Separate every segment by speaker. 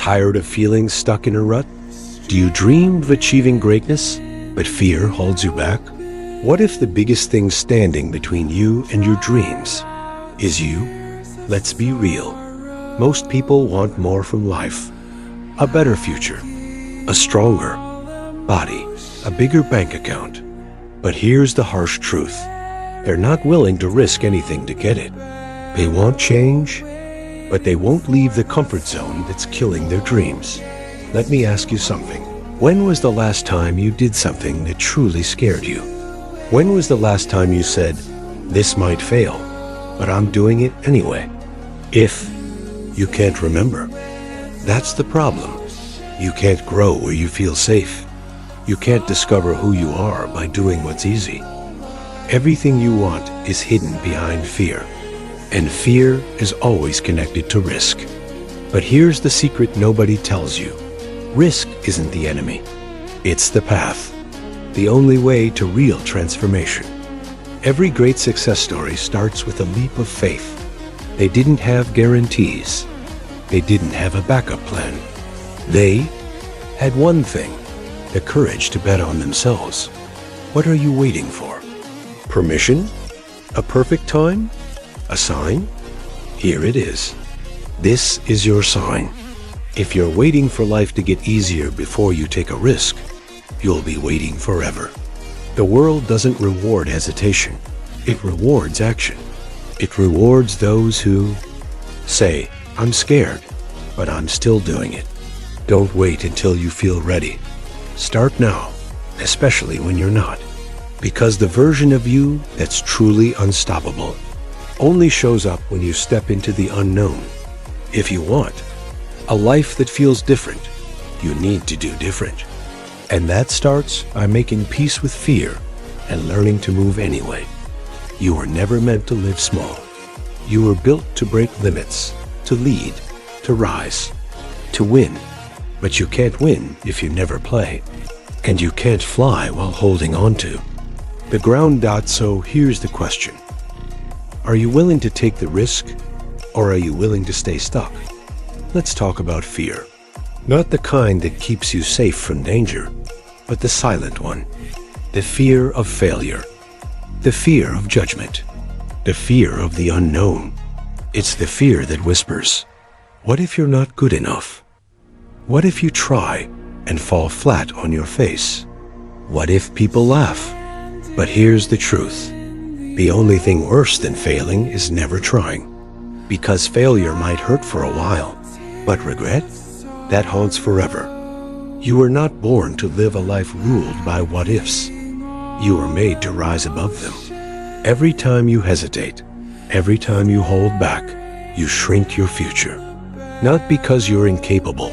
Speaker 1: Tired of feeling stuck in a rut? Do you dream of achieving greatness, but fear holds you back? What if the biggest thing standing between you and your dreams is you? Let's be real. Most people want more from life. A better future, a stronger body, a bigger bank account. But here's the harsh truth. They're not willing to risk anything to get it. They want change, but they won't leave the comfort zone that's killing their dreams. Let me ask you something. When was the last time you did something that truly scared you? When was the last time you said, "This might fail, but I'm doing it anyway"? If you can't remember, that's the problem. You can't grow where you feel safe. You can't discover who you are by doing what's easy. Everything you want is hidden behind fear, and fear is always connected to risk. But here's the secret nobody tells you. Risk isn't the enemy. It's the path, the only way to real transformation. Every great success story starts with a leap of faith. They didn't have guarantees. They didn't have a backup plan. They had one thing, the courage to bet on themselves. What are you waiting for? Permission? A perfect time? A sign? Here it is. This is your sign. If you're waiting for life to get easier before you take a risk, you'll be waiting forever. The world doesn't reward hesitation. It rewards action. It rewards those who say, "I'm scared, but I'm still doing it." Don't wait until you feel ready. Start now, especially when you're not. Because the version of you that's truly unstoppable only shows up when you step into the unknown. If you want a life that feels different, you need to do different. And that starts by making peace with fear and learning to move anyway. You were never meant to live small. You were built to break limits, to lead, to rise, to win. But you can't win if you never play. And you can't fly while holding on to the ground. So here's the question. Are you willing to take the risk, or are you willing to stay stuck? Let's talk about fear. Not the kind that keeps you safe from danger, but the silent one. The fear of failure. The fear of judgment. The fear of the unknown. It's the fear that whispers, what if you're not good enough? What if you try and fall flat on your face? What if people laugh? But here's the truth. The only thing worse than failing is never trying. Because failure might hurt for a while, but regret? That haunts forever. You were not born to live a life ruled by what-ifs. You were made to rise above them. Every time you hesitate, every time you hold back, you shrink your future. Not because you're incapable,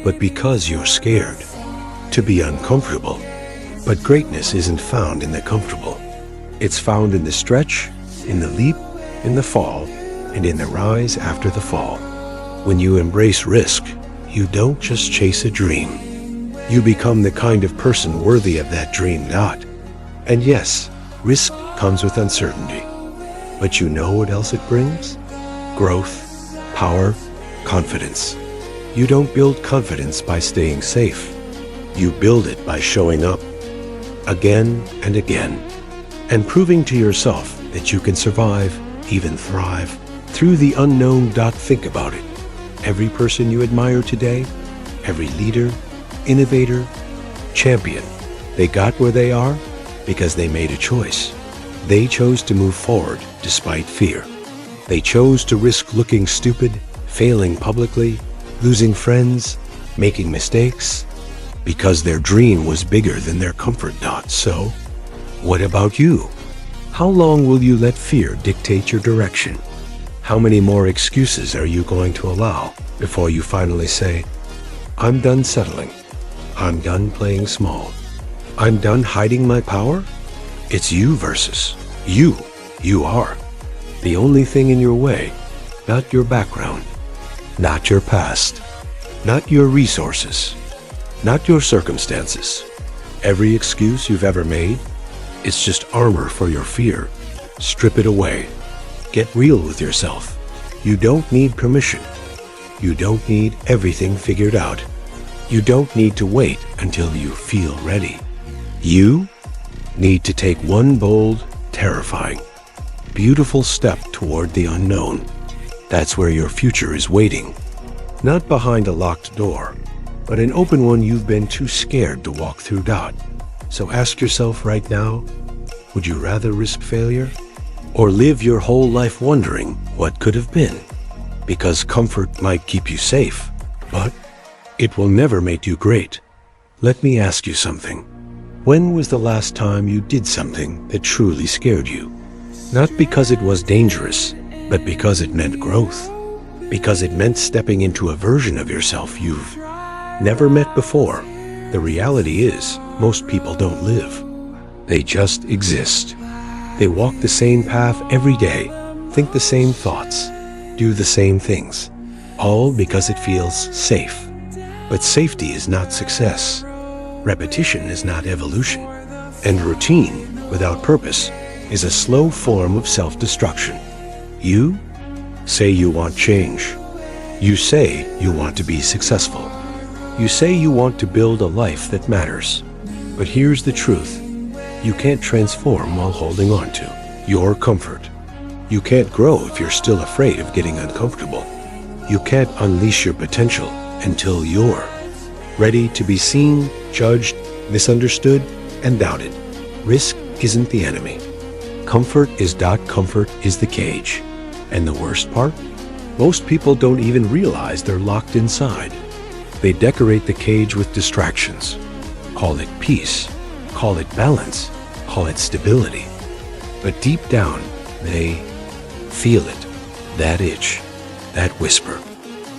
Speaker 1: but because you're scared to be uncomfortable. But greatness isn't found in the comfortable. It's found in the stretch, in the leap, in the fall, and in the rise after the fall. When you embrace risk, you don't just chase a dream. You become the kind of person worthy of that dream. And yes, risk comes with uncertainty. But you know what else it brings? Growth, power, confidence. You don't build confidence by staying safe. You build it by showing up again and again, and proving to yourself that you can survive, even thrive, through the unknown. Think about it. Every person you admire today, every leader, innovator, champion, they got where they are because they made a choice. They chose to move forward despite fear. They chose to risk looking stupid, failing publicly, losing friends, making mistakes, because their dream was bigger than their comfort. So, what about you? How long will you let fear dictate your direction? How many more excuses are you going to allow before you finally say, I'm done settling. I'm done playing small. I'm done hiding my power? It's you versus you. You are the only thing in your way, not your background, not your past, not your resources, not your circumstances. Every excuse you've ever made, it's just armor for your fear. Strip it away. Get real with yourself. You don't need permission. You don't need everything figured out. You don't need to wait until you feel ready. You need to take one bold, terrifying, beautiful step toward the unknown. That's where your future is waiting. Not behind a locked door, but an open one you've been too scared to walk through. So ask yourself right now, would you rather risk failure or live your whole life wondering what could have been? Because comfort might keep you safe, but it will never make you great. Let me ask you something. When was the last time you did something that truly scared you? Not because it was dangerous, but because it meant growth. Because it meant stepping into a version of yourself you've never met before. The reality is, most people don't live. They just exist. They walk the same path every day, think the same thoughts, do the same things, all because it feels safe. But safety is not success. Repetition is not evolution. And routine, without purpose, is a slow form of self-destruction. You say you want change. You say you want to be successful. You say you want to build a life that matters. But here's the truth. You can't transform while holding on to your comfort. You can't grow if you're still afraid of getting uncomfortable. You can't unleash your potential until you're ready to be seen, judged, misunderstood, and doubted. Risk isn't the enemy. Comfort is the cage. And the worst part? Most people don't even realize they're locked inside. They decorate the cage with distractions. Call it peace, call it balance, call it stability. But deep down, they feel it, that itch, that whisper,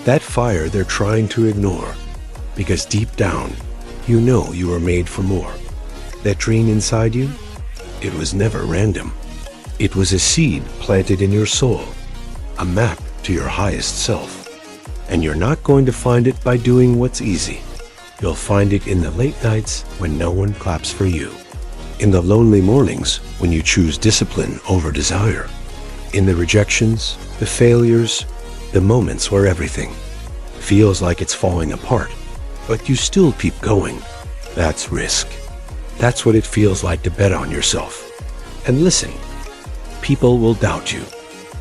Speaker 1: that fire they're trying to ignore. Because deep down, you know you are made for more. That dream inside you, it was never random. It was a seed planted in your soul, a map to your highest self. And you're not going to find it by doing what's easy. You'll find it in the late nights when no one claps for you. In the lonely mornings when you choose discipline over desire. In the rejections, the failures, the moments where everything feels like it's falling apart, but you still keep going. That's risk. That's what it feels like to bet on yourself. And listen, people will doubt you.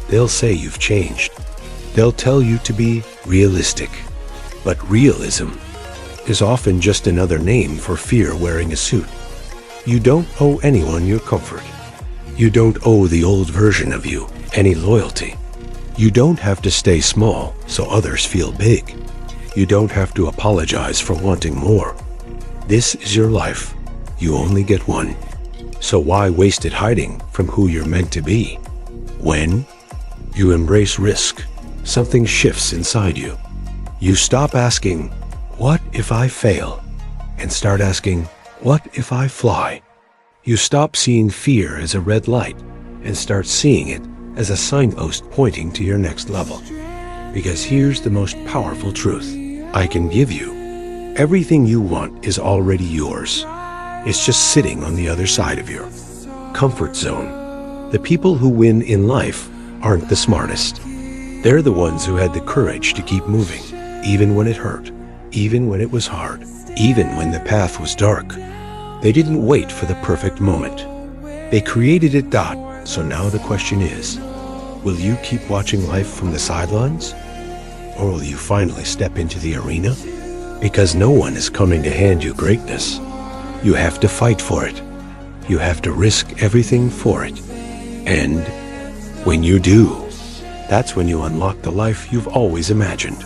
Speaker 1: They'll say you've changed. They'll tell you to be realistic. But realism is often just another name for fear wearing a suit. You don't owe anyone your comfort. You don't owe the old version of you any loyalty. You don't have to stay small so others feel big. You don't have to apologize for wanting more. This is your life. You only get one. So why waste it hiding from who you're meant to be? When you embrace risk, something shifts inside you. You stop asking, what if I fail? And start asking, what if I fly? You stop seeing fear as a red light and start seeing it as a signpost pointing to your next level. Because here's the most powerful truth I can give you. Everything you want is already yours. It's just sitting on the other side of your comfort zone. The people who win in life aren't the smartest. They're the ones who had the courage to keep moving, even when it hurt, even when it was hard, even when the path was dark. They didn't wait for the perfect moment. They created it. So now the question is, will you keep watching life from the sidelines? Or will you finally step into the arena? Because no one is coming to hand you greatness. You have to fight for it. You have to risk everything for it. And when you do, that's when you unlock the life you've always imagined.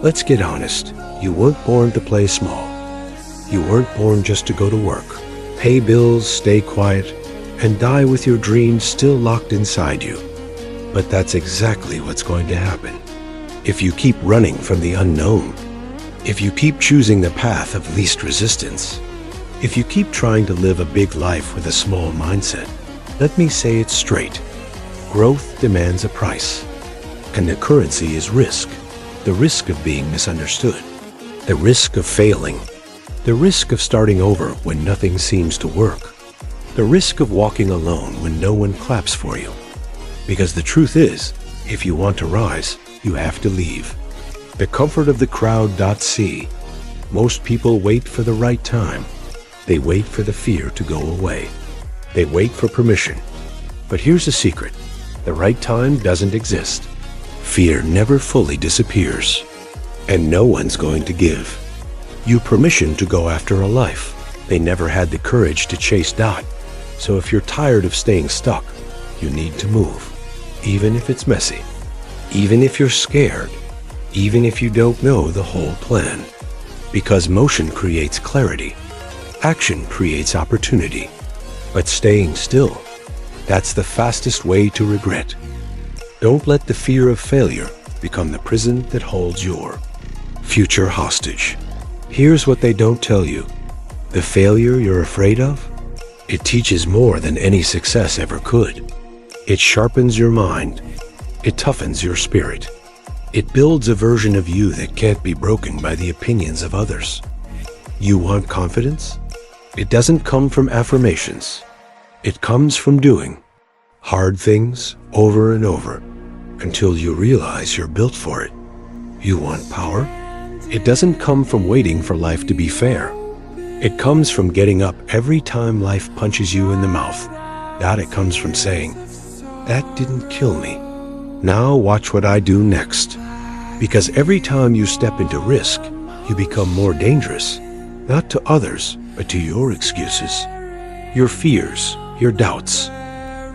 Speaker 1: Let's get honest. You weren't born to play small. You weren't born just to go to work, pay bills, stay quiet, and die with your dreams still locked inside you. But that's exactly what's going to happen. If you keep running from the unknown, if you keep choosing the path of least resistance, if you keep trying to live a big life with a small mindset, let me say it straight. Growth demands a price, and the currency is risk. The risk of being misunderstood, the risk of failing, the risk of starting over when nothing seems to work, the risk of walking alone when no one claps for you. Because the truth is, if you want to rise, you have to leave. The comfort of the crowd.c. Most people wait for the right time. They wait for the fear to go away. They wait for permission. But here's the secret. The right time doesn't exist. Fear never fully disappears. And no one's going to give you permission to go after a life. They never had the courage to chase Dot. So if you're tired of staying stuck, you need to move. Even if it's messy. Even if you're scared. Even if you don't know the whole plan. Because motion creates clarity. Action creates opportunity. But staying still, that's the fastest way to regret. Don't let the fear of failure become the prison that holds your future hostage. Here's what they don't tell you. The failure you're afraid of, it teaches more than any success ever could. It sharpens your mind. It toughens your spirit. It builds a version of you that can't be broken by the opinions of others. You want confidence? It doesn't come from affirmations. It comes from doing hard things over and over until you realize you're built for it. You want power? It doesn't come from waiting for life to be fair. It comes from getting up every time life punches you in the mouth. That it comes from saying, "That didn't kill me. Now watch what I do next." Because every time you step into risk, you become more dangerous, not to others, but to your excuses, your fears, your doubts.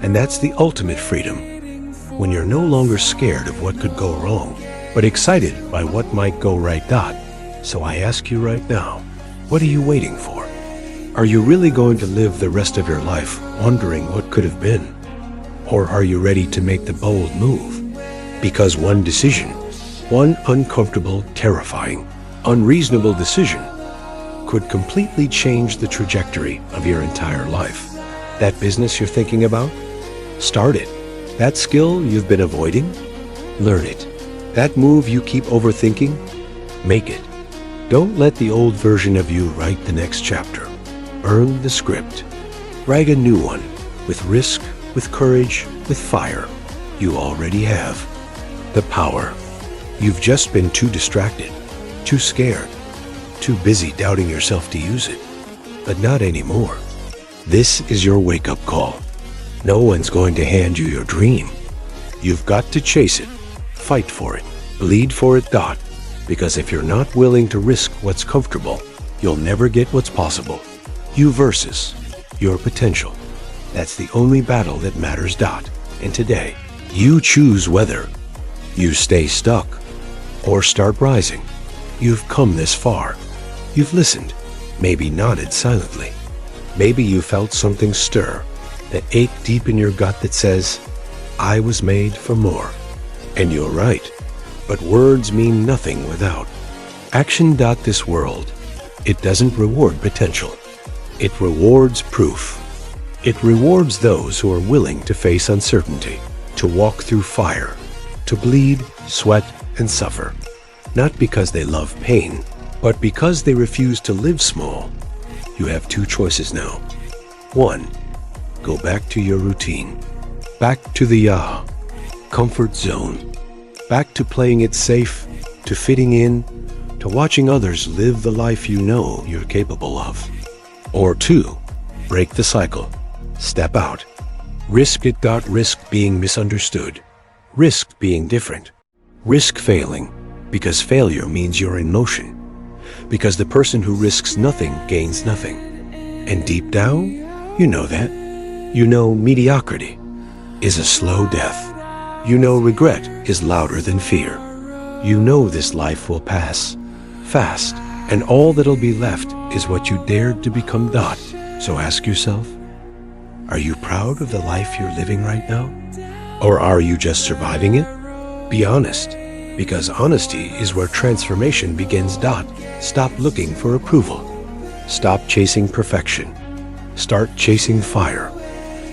Speaker 1: And that's the ultimate freedom, when you're no longer scared of what could go wrong, but excited by what might go right. So I ask you right now, what are you waiting for? Are you really going to live the rest of your life wondering what could have been? Or are you ready to make the bold move? Because one decision, one uncomfortable, terrifying, unreasonable decision could completely change the trajectory of your entire life. That business you're thinking about? Start it. That skill you've been avoiding? Learn it. That move you keep overthinking? Make it. Don't let the old version of you write the next chapter. Earn the script. Write a new one, with risk, with courage, with fire. You already have the power. You've just been too distracted, too scared, too busy doubting yourself to use it. But not anymore. This is your wake-up call. No one's going to hand you your dream. You've got to chase it, fight for it, bleed for it. Because if you're not willing to risk what's comfortable, you'll never get what's possible. You versus your potential. That's the only battle that matters. And today, you choose whether you stay stuck or start rising. You've come this far. You've listened, maybe nodded silently. Maybe you felt something stir, that ache deep in your gut that says, I was made for more. And you're right, but words mean nothing without action. This world, it doesn't reward potential. It rewards proof. It rewards those who are willing to face uncertainty, to walk through fire, to bleed, sweat, and suffer. Not because they love pain, but because they refuse to live small. You have two choices now. One, go back to your routine. Back to the comfort zone. Back to playing it safe, to fitting in, to watching others live the life you know you're capable of. Or two, break the cycle. Step out. Risk it. Risk being misunderstood. Risk being different. Risk failing, because failure means you're in motion. Because the person who risks nothing gains nothing. And deep down, you know that. You know mediocrity is a slow death. You know regret is louder than fear. You know this life will pass fast, and all that'll be left is what you dared to become. So ask yourself, are you proud of the life you're living right now? Or are you just surviving it? Be honest, because honesty is where transformation begins. Stop looking for approval. Stop chasing perfection. Start chasing fire.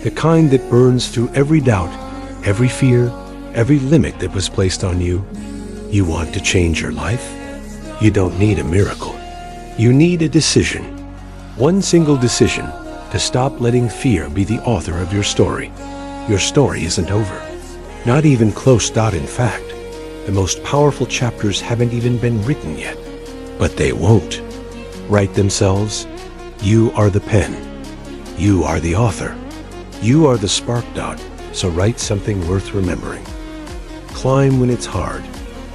Speaker 1: The kind that burns through every doubt, every fear, every limit that was placed on you. You want to change your life? You don't need a miracle. You need a decision. One single decision to stop letting fear be the author of your story. Your story isn't over. Not even close. In fact, The most powerful chapters haven't even been written yet. But they won't. Write themselves. You are the pen. You are the author. You are the spark dot, so write something worth remembering. Climb when it's hard.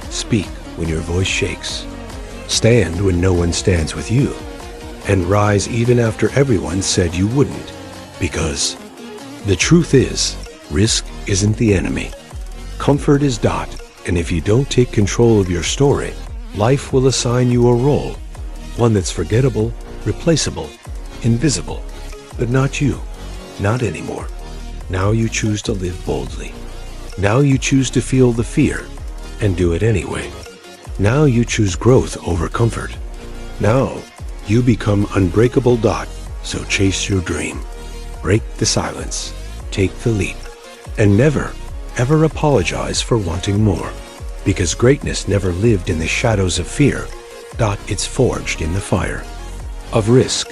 Speaker 1: Speak when your voice shakes. Stand when no one stands with you. And rise even after everyone said you wouldn't. Because the truth is, risk isn't the enemy. Comfort is dot, and if you don't take control of your story, life will assign you a role. One that's forgettable, replaceable, invisible. But not you. Not anymore. Now you choose to live boldly. Now you choose to feel the fear and do it anyway. Now you choose growth over comfort. Now you become unbreakable dot, so chase your dream. Break the silence. Take the leap. And never, ever apologize for wanting more. Because greatness never lived in the shadows of fear. Dot, it's forged in the fire of risk.